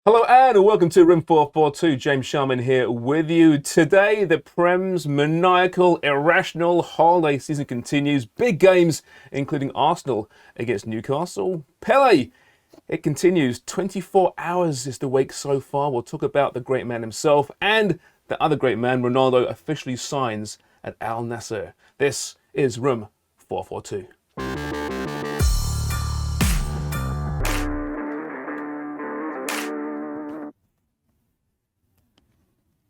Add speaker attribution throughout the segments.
Speaker 1: Hello and welcome to Room 442. James Sharman here with you. Today, the Prem's maniacal, irrational holiday season continues. Big games, including Arsenal against Newcastle. Pelé, it continues. 24 hours is the wait so far. We'll talk about the great man himself and the other great man, Ronaldo, officially signs at al-nassr. This is Room 442.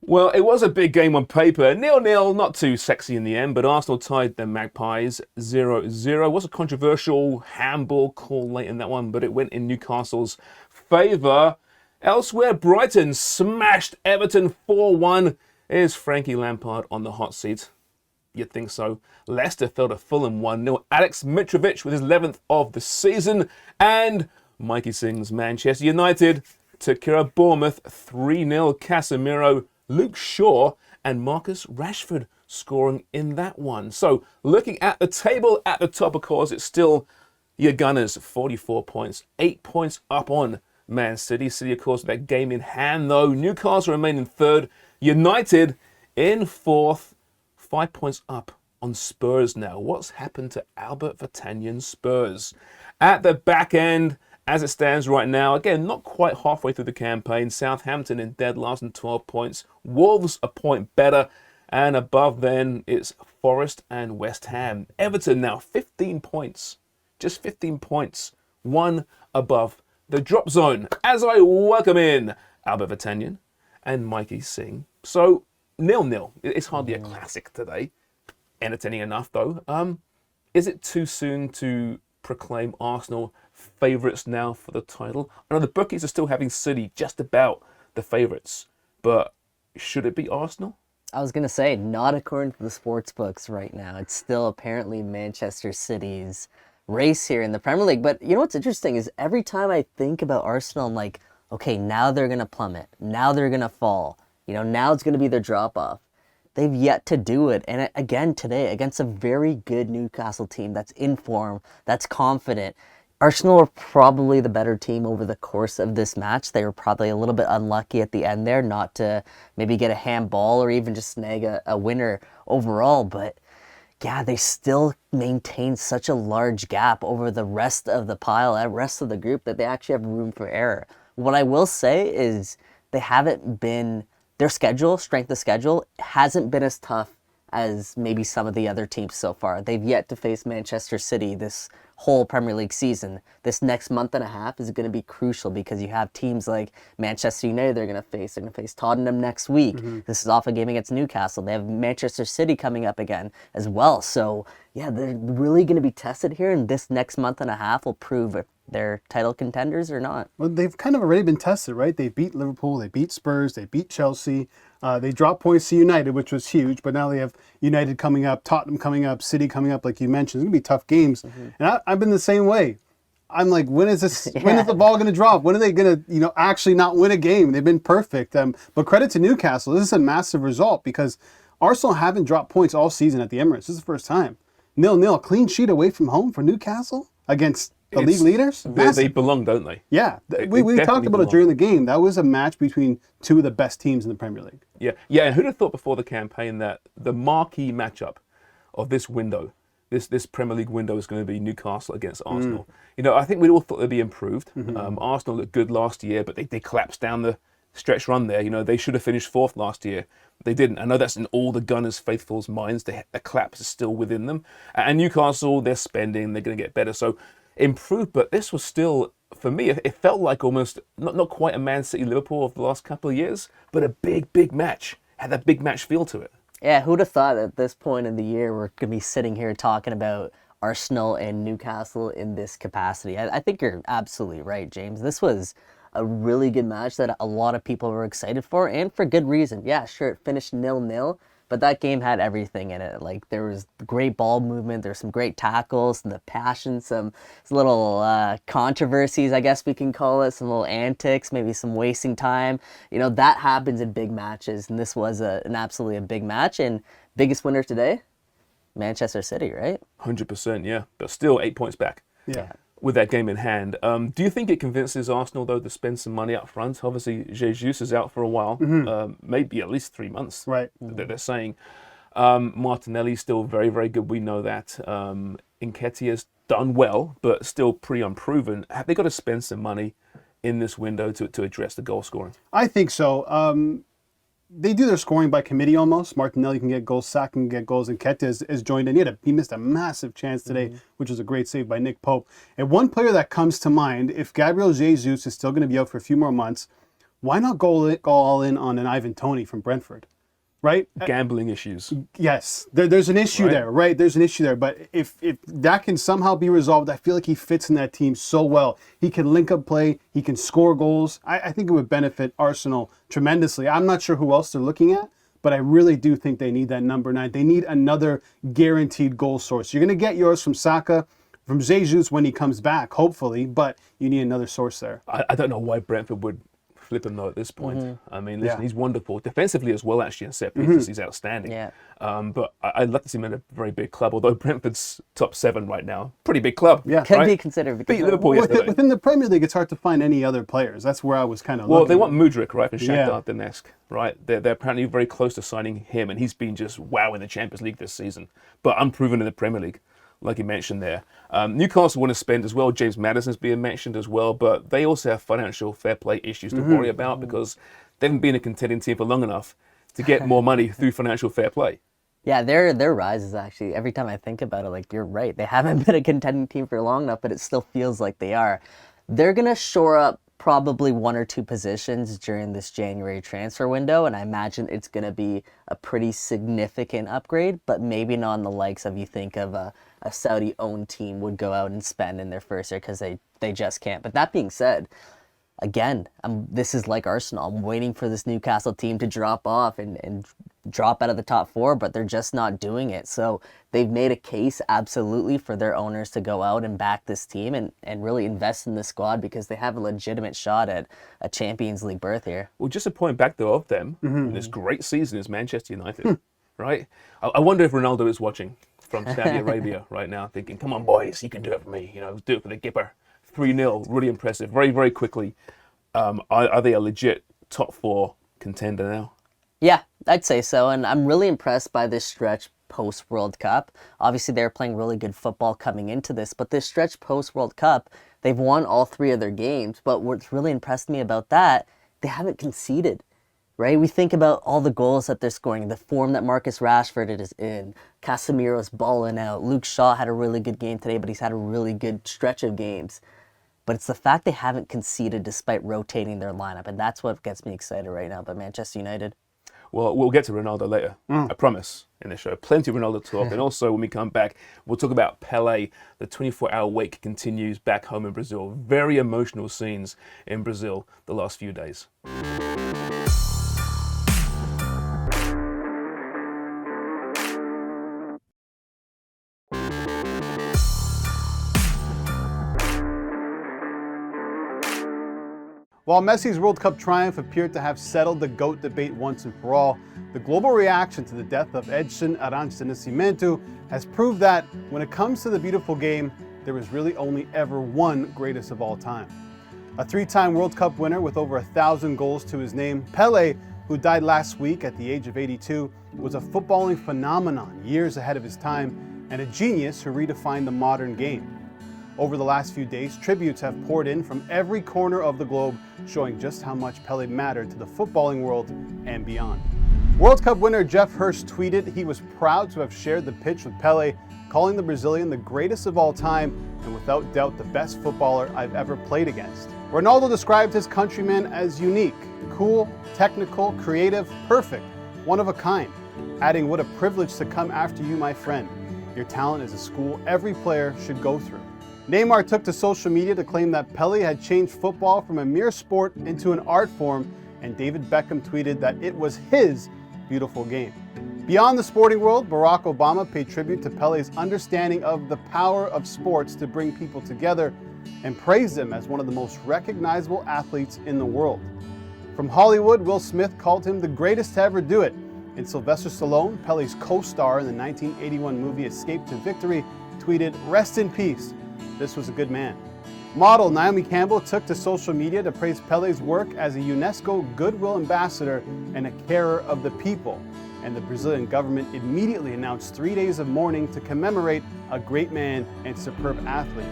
Speaker 1: Well, it was a big game on paper. 0-0, not too sexy in the end, but Arsenal tied the Magpies 0-0. It was a controversial handball call late in that one, but it went in Newcastle's favour. Elsewhere, Brighton smashed Everton 4-1. Is Frankie Lampard on the hot seat? You'd think so. Leicester fell to Fulham 1-0. Alex Mitrovic with his 11th of the season. And Mikey Singh's Manchester United took care of Bournemouth 3-0. Casemiro, Luke Shaw and Marcus Rashford scoring in that one. So looking at the table at the top, of course, it's still your Gunners, 44 points, 8 points up on Man City. City, of course, with that game in hand, though. Newcastle remain in third. United in fourth, 5 points up on Spurs now. What's happened to Albert Vertonghen's Spurs? At the back end, as it stands right now, again, not quite halfway through the campaign, Southampton in dead last on 12 points. Wolves a point better. And above then, it's Forest and West Ham. Everton now 15 points. Just 15 points. One above the drop zone. As I welcome in Albert Vertonghen and Mikey Singh. So, 0-0. It's hardly a classic today. Entertaining enough, though. Is it too soon to proclaim Arsenal favourites now for the title? I know the bookies are still having City just about the favourites, but should it be Arsenal?
Speaker 2: I was going to say, not according to the sports books right now. It's still apparently Manchester City's race here in the Premier League. But you know what's interesting is every time I think about Arsenal, I'm like, okay, now they're going to plummet. Now they're going to fall. Now it's going to be their drop-off. They've yet to do it. And again, today, against a very good Newcastle team that's in form, that's confident, Arsenal are probably the better team over the course of this match. They were probably a little bit unlucky at the end there not to maybe get a handball or even just snag a winner overall. But yeah, they still maintain such a large gap over the rest of the pile, the rest of the group, that they actually have room for error. What I will say is they haven't been... Their schedule, strength of schedule, hasn't been as tough as maybe some of the other teams so far. They've yet to face Manchester City this whole Premier League season. This next month and a half is going to be crucial because you have teams like Manchester United they're going to face Tottenham next week. This is off a game against Newcastle. They have Manchester City coming up again as well. So yeah, they're really going to be tested here, and this next month and a half will prove if they're title contenders or not.
Speaker 3: Well, they've kind of already been tested, right? They beat Liverpool, they beat Spurs, they beat Chelsea. They dropped points to United, which was huge, but now they have United coming up, Tottenham coming up, City coming up, like you mentioned. It's going to be tough games. And I've been the same way. I'm like, when is this? When is the ball going to drop? When are they going to, actually not win a game? They've been perfect. But credit to Newcastle. This is a massive result because Arsenal haven't dropped points all season at the Emirates. This is the first time. 0-0, clean sheet away from home for Newcastle against the league leaders.
Speaker 1: They belong, don't they?
Speaker 3: Yeah. We talked about it during the game. That was a match between two of the best teams in the Premier League.
Speaker 1: Yeah. And who'd have thought before the campaign that the marquee matchup of this window, this Premier League window, is going to be Newcastle against Arsenal? I think we all thought they'd be improved. Arsenal looked good last year, but they collapsed down the stretch run there. They should have finished fourth last year. They didn't. I know that's in all the Gunners' faithfuls' minds. The collapse is still within them. And Newcastle, they're spending. They're going to get better. So improved, but this was still, for me, it felt like almost not quite a Man City Liverpool of the last couple of years, but a big match. Had that big match feel to it.
Speaker 2: Yeah, who'd have thought at this point in the year we're going to be sitting here talking about Arsenal and Newcastle in this capacity? I think you're absolutely right, James. This was a really good match that a lot of people were excited for, and for good reason. Yeah, sure, it finished 0-0, but that game had everything in it. Like, there was great ball movement, there's some great tackles, some passion, some little controversies, I guess we can call it, some little antics, maybe some wasting time. That happens in big matches, and this was absolutely a big match. And biggest winner today, Manchester City, right?
Speaker 1: 100%, yeah. But still 8 points back.
Speaker 3: Yeah.
Speaker 1: with that game in hand. Do you think it convinces Arsenal, though, to spend some money up front? Obviously, Jesus is out for a while, maybe at least 3 months,
Speaker 3: Right.
Speaker 1: that they're saying. Martinelli's still very, very good. We know that. Nketiah's done well, but still pretty unproven. Have they got to spend some money in this window to address the goal scoring?
Speaker 3: I think so. They do their scoring by committee almost. Martinelli can get goals, Saka can get goals, and Nketiah is joined in. He missed a massive chance today, which was a great save by Nick Pope. And one player that comes to mind, if Gabriel Jesus is still going to be out for a few more months, why not go all in on an Ivan Toney from Brentford? Right?
Speaker 1: Gambling issues.
Speaker 3: Yes, there's an issue
Speaker 1: Right.
Speaker 3: there, right? There's an issue there. But if that can somehow be resolved, I feel like he fits in that team so well. He can link up play. He can score goals. I think it would benefit Arsenal tremendously. I'm not sure who else they're looking at, but I really do think they need that number 9. They need another guaranteed goal source. You're going to get yours from Saka, from Jesus when he comes back, hopefully, but you need another source there.
Speaker 1: I don't know why Brentford would flip him though at this point. I mean, listen,
Speaker 3: Yeah.
Speaker 1: he's wonderful defensively as well. Actually, in set pieces, he's outstanding.
Speaker 2: Yeah.
Speaker 1: But I'd love to see him in a very big club. Although Brentford's top 7 right now, pretty big club.
Speaker 3: Yeah.
Speaker 2: Could
Speaker 1: right?
Speaker 2: be considered because
Speaker 1: Beat Liverpool yesterday.
Speaker 3: Within the Premier League, it's hard to find any other players. That's where I was kind of
Speaker 1: Well,
Speaker 3: looking.
Speaker 1: they want Mudryk, right, from
Speaker 3: Yeah.
Speaker 1: Shakhtar Donetsk, right? They're apparently very close to signing him, and he's been just wow in the Champions League this season, but unproven in the Premier League, like you mentioned there. Newcastle want to spend as well. James Maddison's being mentioned as well, but they also have financial fair play issues to worry about because they haven't been a contending team for long enough to get more money through financial fair play.
Speaker 2: Yeah, their rise is actually, every time I think about it, like, you're right. They haven't been a contending team for long enough, but it still feels like they are. They're going to shore up probably 1 or 2 positions during this January transfer window, and I imagine it's going to be a pretty significant upgrade, but maybe not on the likes of, you think of a Saudi-owned team would go out and spend in their first year because they just can't. But that being said, again, this is like Arsenal. I'm waiting for this Newcastle team to drop off and drop out of the top 4, but they're just not doing it. So they've made a case absolutely for their owners to go out and back this team and really invest in the squad because they have a legitimate shot at a Champions League berth here.
Speaker 1: Well, just a point back though of them in this great season is Manchester United, right? I wonder if Ronaldo is watching from Saudi Arabia right now, thinking, "Come on, boys, you can do it for me. You know, do it for the Gipper." 3-0, really impressive, very, very quickly. Are they a legit top 4 contender now?
Speaker 2: Yeah, I'd say so. And I'm really impressed by this stretch post-World Cup. Obviously, they're playing really good football coming into this, but this stretch post-World Cup, they've won all 3 of their games. But what's really impressed me about that, they haven't conceded, right? We think about all the goals that they're scoring, the form that Marcus Rashford is in, Casemiro's balling out, Luke Shaw had a really good game today, but he's had a really good stretch of games. But it's the fact they haven't conceded despite rotating their lineup, and that's what gets me excited right now about Manchester United.
Speaker 1: Well, we'll get to Ronaldo later, I promise, in the show. Plenty of Ronaldo talk. And also, when we come back, we'll talk about Pelé. The 24-hour wake continues back home in Brazil. Very emotional scenes in Brazil the last few days.
Speaker 3: While Messi's World Cup triumph appeared to have settled the GOAT debate once and for all, the global reaction to the death of Edson Arantes de Nascimento has proved that, when it comes to the beautiful game, there is really only ever one greatest of all time. A 3-time World Cup winner with over 1,000 goals to his name, Pelé, who died last week at the age of 82, was a footballing phenomenon years ahead of his time and a genius who redefined the modern game. Over the last few days, tributes have poured in from every corner of the globe, showing just how much Pelé mattered to the footballing world and beyond. World Cup winner Jeff Hurst tweeted he was proud to have shared the pitch with Pelé, calling the Brazilian the greatest of all time and without doubt the best footballer I've ever played against. Ronaldo described his countryman as unique, cool, technical, creative, perfect, one of a kind, adding, "What a privilege to come after you, my friend. Your talent is a school every player should go through." Neymar took to social media to claim that Pelé had changed football from a mere sport into an art form, and David Beckham tweeted that it was his beautiful game. Beyond the sporting world, Barack Obama paid tribute to Pelé's understanding of the power of sports to bring people together and praised him as one of the most recognizable athletes in the world. From Hollywood, Will Smith called him the greatest to ever do it, and Sylvester Stallone, Pelé's co-star in the 1981 movie Escape to Victory, tweeted, "Rest in peace. This was a good man." Model Naomi Campbell took to social media to praise Pelé's work as a UNESCO Goodwill Ambassador and a carer of the people. And the Brazilian government immediately announced 3 days of mourning to commemorate a great man and superb athlete.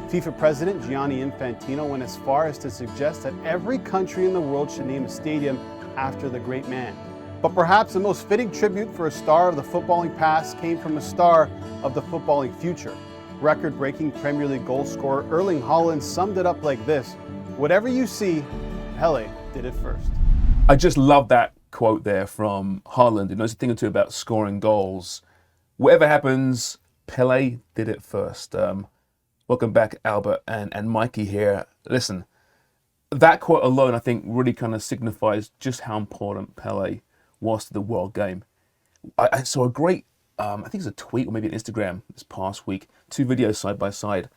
Speaker 3: FIFA President Gianni Infantino went as far as to suggest that every country in the world should name a stadium after the great man. But perhaps the most fitting tribute for a star of the footballing past came from a star of the footballing future. Record-breaking Premier League goal scorer Erling Haaland summed it up like this: "Whatever you see, Pelé did it first."
Speaker 1: I just love that quote there from Haaland. It knows a thing or two about scoring goals. Whatever happens, Pelé did it first. Welcome back, Albert and Mikey here. Listen, that quote alone, I think, really kind of signifies just how important Pelé was to the world game. I saw a great, I think it's a tweet or maybe an Instagram this past week, 2 videos side by side.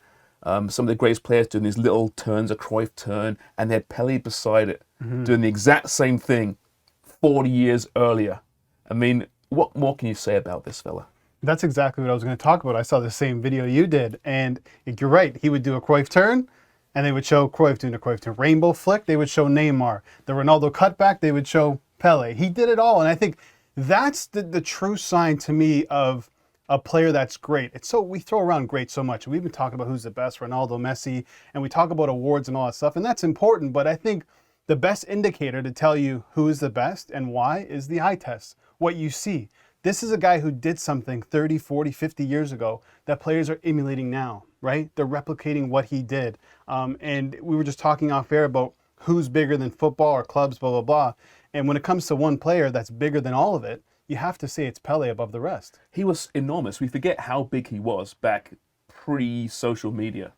Speaker 1: Some of the greatest players doing these little turns, a Cruyff turn, and they had Pelé beside it, doing the exact same thing 40 years earlier. I mean, what more can you say about this fella?
Speaker 3: That's exactly what I was going to talk about. I saw the same video you did, and you're right. He would do a Cruyff turn, and they would show Cruyff doing a Cruyff turn. Rainbow flick, they would show Neymar. The Ronaldo cutback, they would show Pelé. He did it all, and I think that's the true sign to me of a player that's great. It's so, we throw around great so much. We've been talking about who's the best, Ronaldo, Messi, and we talk about awards and all that stuff, and that's important, but I think the best indicator to tell you who is the best and why is the eye test, what you see. This is a guy who did something 30, 40, 50 years ago that players are emulating now, right? They're replicating what he did. And we were just talking off air about who's bigger than football or clubs, blah, blah, blah. And when it comes to one player that's bigger than all of it, you have to say it's Pelé above the rest.
Speaker 1: He was enormous. We forget how big he was back pre-social media,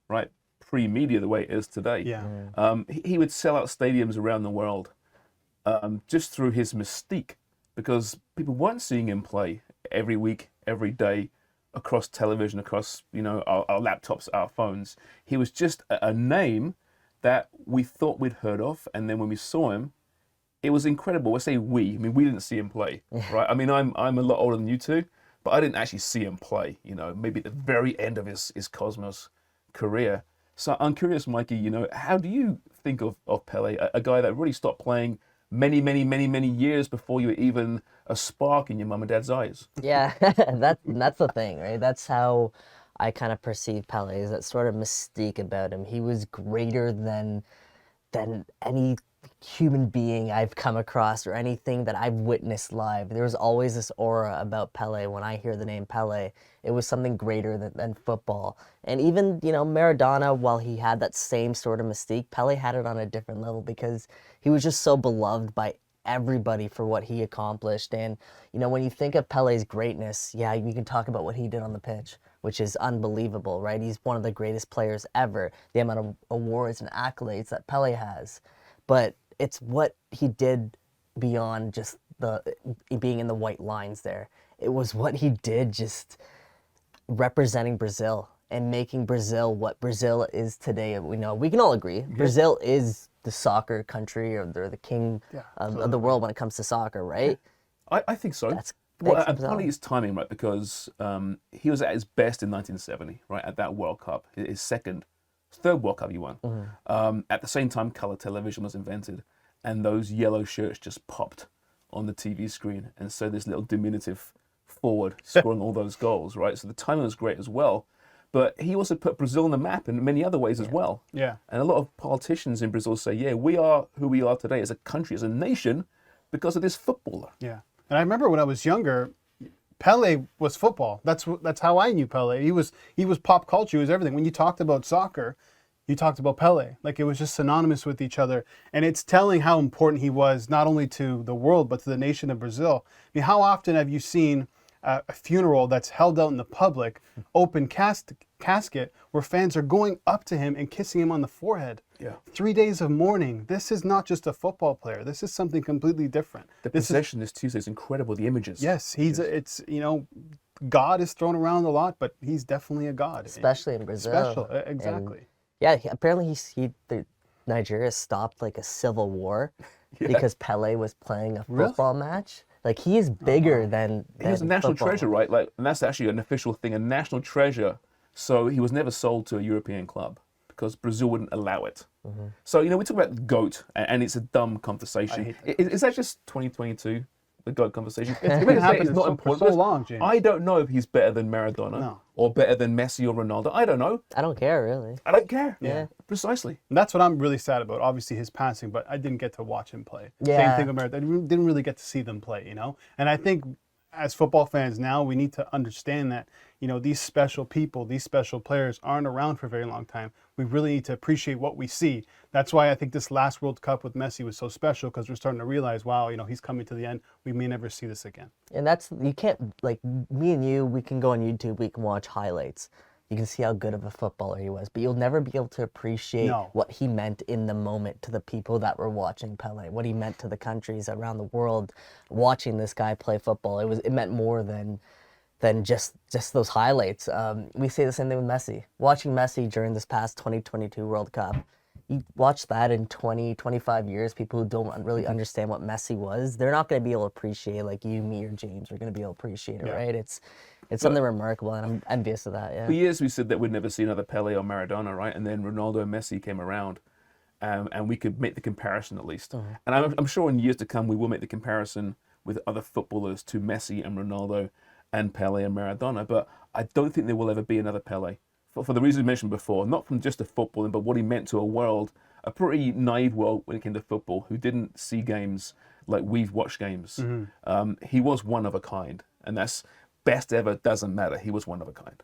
Speaker 1: right? Pre-media the way it is today.
Speaker 3: Yeah.
Speaker 1: He would sell out stadiums around the world just through his mystique, because people weren't seeing him play every week, every day, across television, across our laptops, our phones. He was just a name that we thought we'd heard of, and then when we saw him, it was incredible. I say we. I mean, we didn't see him play, right? I mean, I'm a lot older than you two, but I didn't actually see him play. Maybe at the very end of his Cosmos career. So I'm curious, Mikey. How do you think of Pelé, a guy that really stopped playing many, many, many, many years before you were even a spark in your mum and dad's eyes?
Speaker 2: Yeah, that's the thing, right? That's how I kind of perceive Pelé, is that sort of mystique about him. He was greater than any human being I've come across or anything that I've witnessed live. There was always this aura about Pelé. When I hear the name Pelé, it was something greater than football. And even, Maradona, while he had that same sort of mystique, Pelé had it on a different level because he was just so beloved by everybody for what he accomplished. And, when you think of Pelé's greatness, yeah, you can talk about what he did on the pitch, which is unbelievable, right? He's one of the greatest players ever, the amount of awards and accolades that Pelé has. But it's what he did beyond just being in the white lines there. It was what he did just representing Brazil and making Brazil what Brazil is today. We can all agree, Brazil is the soccer country, or they're the king of the world when it comes to soccer, right?
Speaker 1: I think so. And partly his timing, right? Because he was at his best in 1970, right? At that World Cup, his third World Cup he won. At the same time, color television was invented, and those yellow shirts just popped on the TV screen. And so this little diminutive forward scoring all those goals, right? So the timing was great as well. But he also put Brazil on the map in many other ways as well.
Speaker 3: Yeah.
Speaker 1: And a lot of politicians in Brazil say, yeah, we are who we are today as a country, as a nation, because of this footballer.
Speaker 3: Yeah. And I remember when I was younger, Pelé was football. That's how I knew Pelé. He was pop culture. He was everything. When you talked about soccer, you talked about Pelé. Like, it was just synonymous with each other. And it's telling how important he was, not only to the world, but to the nation of Brazil. I mean, how often have you seen a funeral that's held out in the public, open casket, where fans are going up to him and kissing him on the forehead?
Speaker 1: Yeah.
Speaker 3: 3 days of mourning. This is not just a football player. This is something completely different.
Speaker 1: The procession this Tuesday is incredible. The images.
Speaker 3: Yes, God is thrown around a lot, but he's definitely a god.
Speaker 2: Especially in Brazil.
Speaker 3: Exactly.
Speaker 2: And, apparently Nigeria stopped like a civil war because Pelé was playing a football match. Like, he is bigger than
Speaker 1: he was a national
Speaker 2: football.
Speaker 1: treasure, right? Like, and that's actually an official thing, a national treasure. So he was never sold to a European club. because Brazil wouldn't allow it. So, we talk about the GOAT, and it's a dumb conversation. Is that just 2022, the GOAT conversation?
Speaker 3: It's been happening for so
Speaker 1: because
Speaker 3: long, James.
Speaker 1: I don't know if he's better than Maradona or better than Messi or Ronaldo. I don't know.
Speaker 2: I don't care, really.
Speaker 1: I don't care.
Speaker 2: Yeah.
Speaker 1: Precisely.
Speaker 3: And that's what I'm really sad about. Obviously, his passing, but I didn't get to watch him play.
Speaker 2: Yeah.
Speaker 3: Same thing with Maradona. I didn't really get to see them play, And I think as football fans now, we need to understand that, these special people, these special players aren't around for a very long time. We really need to appreciate what we see. That's why I think this last World Cup with Messi was so special, because we're starting to realize, wow, he's coming to the end. We may never see this again.
Speaker 2: And you can't, like, me and you, we can go on YouTube, we can watch highlights. You can see how good of a footballer he was, but you'll never be able to appreciate what he meant in the moment to the people that were watching Pelé, what he meant to the countries around the world watching this guy play football. It meant more than just those highlights. We say the same thing with Messi. Watching Messi during this past 2022 World Cup, you watch that in 20, 25 years, people who don't really understand what Messi was, they're not going to be able to appreciate, like you, me, or James are going to be able to appreciate it, right? It's something remarkable, and I'm envious of that, yeah.
Speaker 1: For years, we said that we'd never see another Pelé or Maradona, right? And then Ronaldo and Messi came around, and we could make the comparison at least. And I'm sure in years to come, we will make the comparison with other footballers to Messi and Ronaldo and Pelé and Maradona, but I don't think there will ever be another Pelé. For the reasons we mentioned before, not from just the footballing, but what he meant to a world, a pretty naive world when it came to football, who didn't see games like we've watched games. He was one of a kind, and that's best ever doesn't matter. He was one of a kind.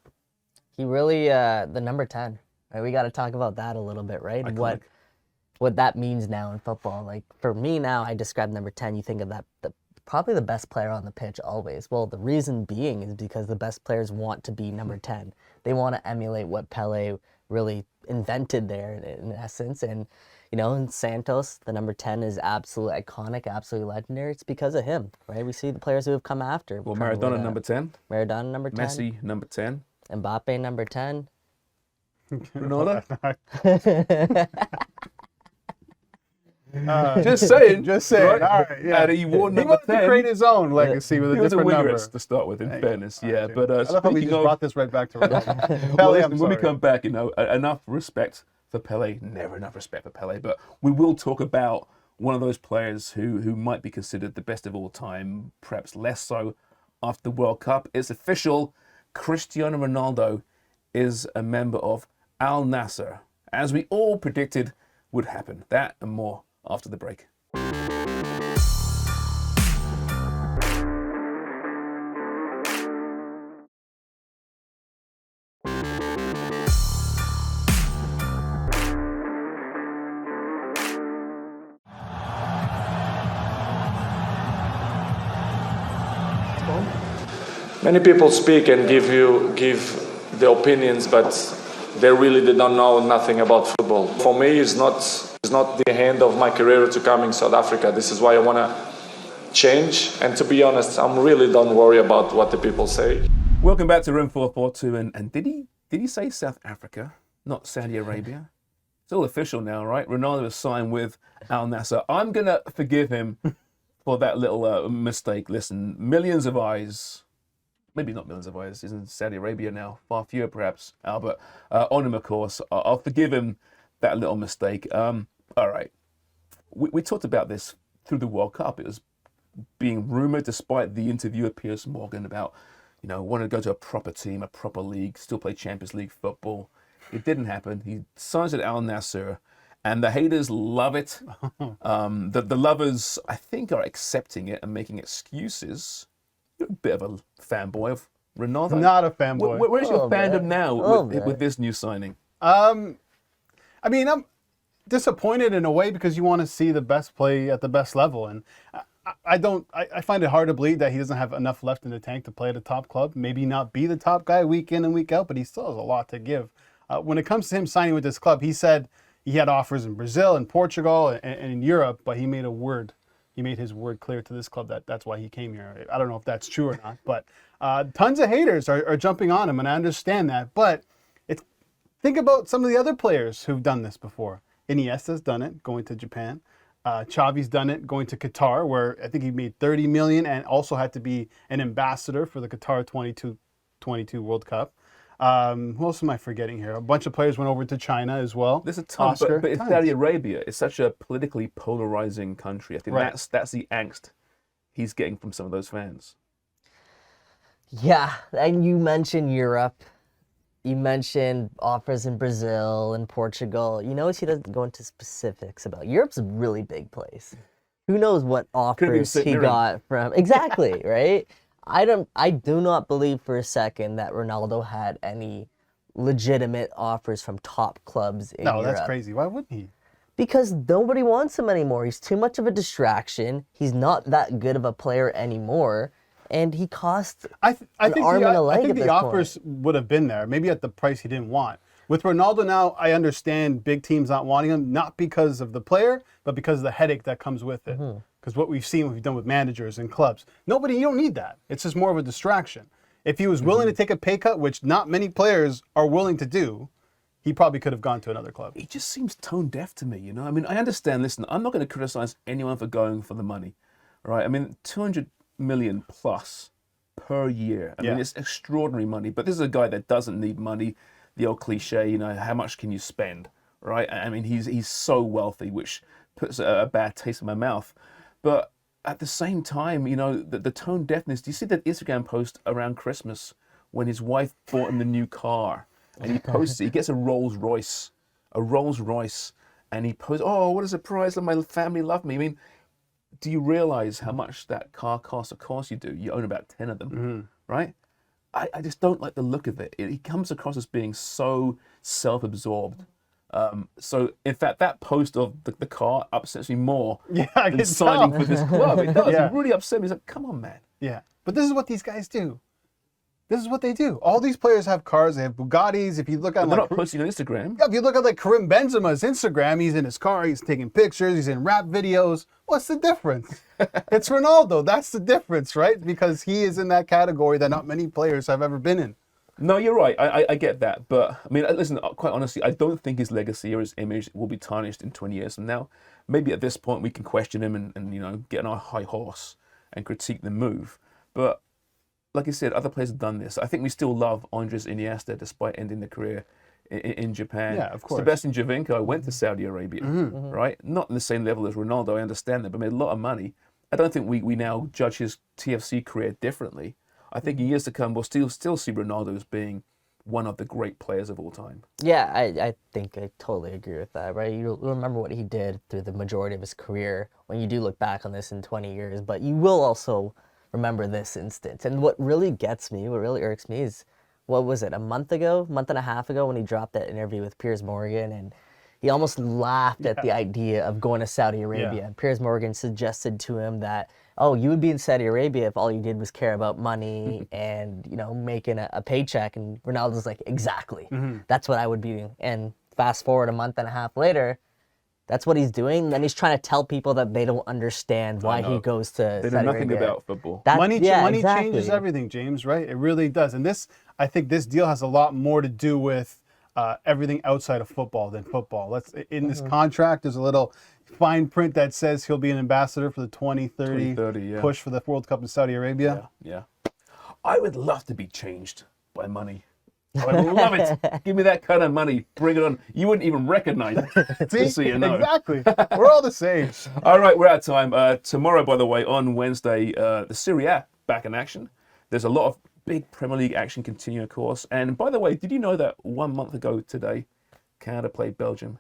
Speaker 2: He really, the number 10, right? We got to talk about that a little bit, right?
Speaker 1: Iconic.
Speaker 2: What that means now in football. Like, for me now, I describe number 10, you think of that, probably the best player on the pitch always. Well, the reason being is because the best players want to be number 10. They want to emulate what Pelé really invented there in essence. And, in Santos, the number 10 is absolutely iconic, absolutely legendary. It's because of him, right? We see the players who have come after.
Speaker 1: Well, Maradona number 10.
Speaker 2: Maradona number 10.
Speaker 1: Messi number 10.
Speaker 2: Mbappe number 10.
Speaker 1: Ronaldo?
Speaker 3: Just saying.
Speaker 1: Right?
Speaker 3: All right, yeah.
Speaker 1: And he wore
Speaker 3: He
Speaker 1: number
Speaker 3: wanted
Speaker 1: 10.
Speaker 3: to create his own legacy with a
Speaker 1: He was a
Speaker 3: different number.
Speaker 1: wingerist to start with, in fairness.
Speaker 3: All
Speaker 1: Yeah,
Speaker 3: right,
Speaker 1: but
Speaker 3: I love how we
Speaker 1: speaking
Speaker 3: just
Speaker 1: of,
Speaker 3: brought this right back to Ronaldo.
Speaker 1: well,
Speaker 3: Pelé,
Speaker 1: listen,
Speaker 3: I'm
Speaker 1: when we
Speaker 3: sorry.
Speaker 1: come back, enough respect for Pelé. Never enough respect for Pelé, but we will talk about one of those players who might be considered the best of all time, perhaps less so after the World Cup. It's official. Cristiano Ronaldo is a member of al-Nassr, as we all predicted would happen. That and more after the break.
Speaker 4: Many people speak and give the opinions, but they don't know nothing about football. For me, it's not the end of my career to come in South Africa. This is why I want to change. And to be honest, I'm really don't worry about what the people say.
Speaker 1: Welcome back to Room 442. And did he say South Africa, not Saudi Arabia? It's all official now, right? Ronaldo is signed with al-Nassr. I'm gonna forgive him for that little mistake. Listen, millions of eyes. Maybe not millions of eyes, he's in Saudi Arabia now, far fewer perhaps, Albert, on him of course. I'll forgive him that little mistake. All right, we talked about this through the World Cup. It was being rumoured, despite the interview with Piers Morgan about, wanting to go to a proper team, a proper league, still play Champions League football. It didn't happen. He signs at al-Nassr, and the haters love it. The lovers, I think, are accepting it and making excuses. You're a bit of a fanboy of Ronaldo.
Speaker 3: Not a fanboy.
Speaker 1: Where's your fandom now
Speaker 2: man.
Speaker 1: with this new signing?
Speaker 3: I mean, I'm disappointed in a way because you want to see the best play at the best level, and I find it hard to believe that he doesn't have enough left in the tank to play at a top club. Maybe not be the top guy week in and week out, but he still has a lot to give. When it comes to him signing with this club, he said he had offers in Brazil and Portugal and in Europe, but he made his word clear to this club that's why he came here. I don't know if that's true or not, but tons of haters are jumping on him, and I understand that. But think about some of the other players who've done this before. Iniesta's done it, going to Japan. Xavi's done it, going to Qatar, where I think he made 30 million and also had to be an ambassador for the Qatar 2022 World Cup. Who else am I forgetting here? A bunch of players went over to China as well.
Speaker 1: There's a ton,
Speaker 3: Oscar,
Speaker 1: but it's
Speaker 3: tons.
Speaker 1: Saudi Arabia. It's such a politically polarizing country. I think
Speaker 3: Right.
Speaker 1: that's the angst he's getting from some of those fans.
Speaker 2: Yeah, and you mentioned Europe. You mentioned offers in Brazil and Portugal. You notice he doesn't go into specifics about Europe's a really big place. Who knows what offers
Speaker 1: St.
Speaker 2: he
Speaker 1: Mirren.
Speaker 2: got from exactly, right? I do not believe for a second that Ronaldo had any legitimate offers from top clubs in
Speaker 3: No,
Speaker 2: Europe.
Speaker 3: that's crazy. Why wouldn't he?
Speaker 2: Because nobody wants him anymore. He's too much of a distraction. He's not that good of a player anymore. And he costs
Speaker 3: I think
Speaker 2: arm and a leg
Speaker 3: I think
Speaker 2: at
Speaker 3: the
Speaker 2: this
Speaker 3: offers would have been there, maybe at the price he didn't want. With Ronaldo now, I understand big teams not wanting him, not because of the player, but because of the headache that comes with it. Because what we've done with managers and clubs, you don't need that. It's just more of a distraction. If he was willing to take a pay cut, which not many players are willing to do, he probably could have gone to another club.
Speaker 1: He just seems tone deaf to me, you know? I mean, I understand, listen, I'm not going to criticize anyone for going for the money, right? I mean, 200 million plus per year. I mean, it's extraordinary money, but this is a guy that doesn't need money. The old cliche, you know, how much can you spend, right? I mean, he's so wealthy, which puts a bad taste in my mouth. But at the same time, you know, the tone deafness, do you see that Instagram post around Christmas when his wife bought him the new car? And he posts it, he gets a Rolls Royce, and he posts, oh, what a surprise, my family love me. I mean, do you realize how much that car costs? Of course you do. You own about 10 of them, right? I just don't like the look of it. He comes across as being so self-absorbed. So, in fact, that post of the car upsets me more
Speaker 3: I
Speaker 1: than
Speaker 3: can
Speaker 1: signing
Speaker 3: tell.
Speaker 1: for this club. It does.
Speaker 3: Yeah.
Speaker 1: It really upset me. It's like, come on, man.
Speaker 3: Yeah, but this is what these guys do. This is what they do. All these players have cars. They have Bugattis. If you look at
Speaker 1: They're not posting on Instagram.
Speaker 3: if you look at like Karim Benzema's Instagram, he's in his car. He's taking pictures. He's in rap videos. What's the difference? It's Ronaldo. That's the difference, right? Because he is in that category that not many players have ever been in.
Speaker 1: No, you're right. I get that. But, I mean, listen, quite honestly, I don't think his legacy or his image will be tarnished in 20 years from now. Maybe at this point we can question him and you know, get on our high horse and critique the move. But, like I said, other players have done this. I think we still love Andres Iniesta despite ending the career in Japan.
Speaker 3: Yeah, of course.
Speaker 1: Sebastian Giovinco went to Saudi Arabia, right? Not in the same level as Ronaldo, I understand that, but made a lot of money. I don't think we now judge his TFC career differently. I think in years to come, we'll still see Ronaldo as being one of the great players of all time.
Speaker 2: Yeah, I think I totally agree with that, right? You'll remember what he did through the majority of his career when you do look back on this in 20 years, but you will also remember this instance. And what really gets me, what really irks me is, what was it, a month and a half ago when he dropped that interview with Piers Morgan and he almost laughed at the idea of going to Saudi Arabia.
Speaker 3: Yeah.
Speaker 2: Piers Morgan suggested to him that, oh, you would be in Saudi Arabia if all you did was care about money and, you know, making a paycheck. And Ronaldo's like, exactly. That's what I would be doing. And fast forward a month and a half later, that's what he's doing. And then he's trying to tell people that they don't understand why he goes to
Speaker 1: They
Speaker 2: Saudi
Speaker 1: know nothing
Speaker 2: Arabia.
Speaker 1: about football.
Speaker 3: Money
Speaker 2: exactly.
Speaker 3: changes everything, James, right? It really does. And I think this deal has a lot more to do with everything outside of football than football. In this contract, there's a little fine print that says he'll be an ambassador for the 2030
Speaker 1: yeah.
Speaker 3: push for the World Cup in Saudi Arabia.
Speaker 1: Yeah. I would love to be changed by money. I would love it. Give me that kind of money. Bring it on. You wouldn't even recognize it.
Speaker 3: See?
Speaker 1: Just so you know.
Speaker 3: Exactly. We're all the same.
Speaker 1: All right, we're out of time. Tomorrow, by the way, on Wednesday, the Serie A back in action. There's a lot of big Premier League action continuing, of course. And by the way, did you know that 1 month ago today, Canada played Belgium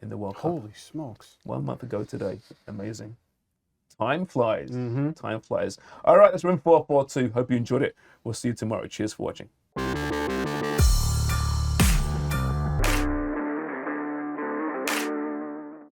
Speaker 1: in the World Cup?
Speaker 3: Holy smokes.
Speaker 1: 1 month ago today. Amazing. Time flies. Time flies. All right, that's room 442. Hope you enjoyed it. We'll see you tomorrow. Cheers for watching.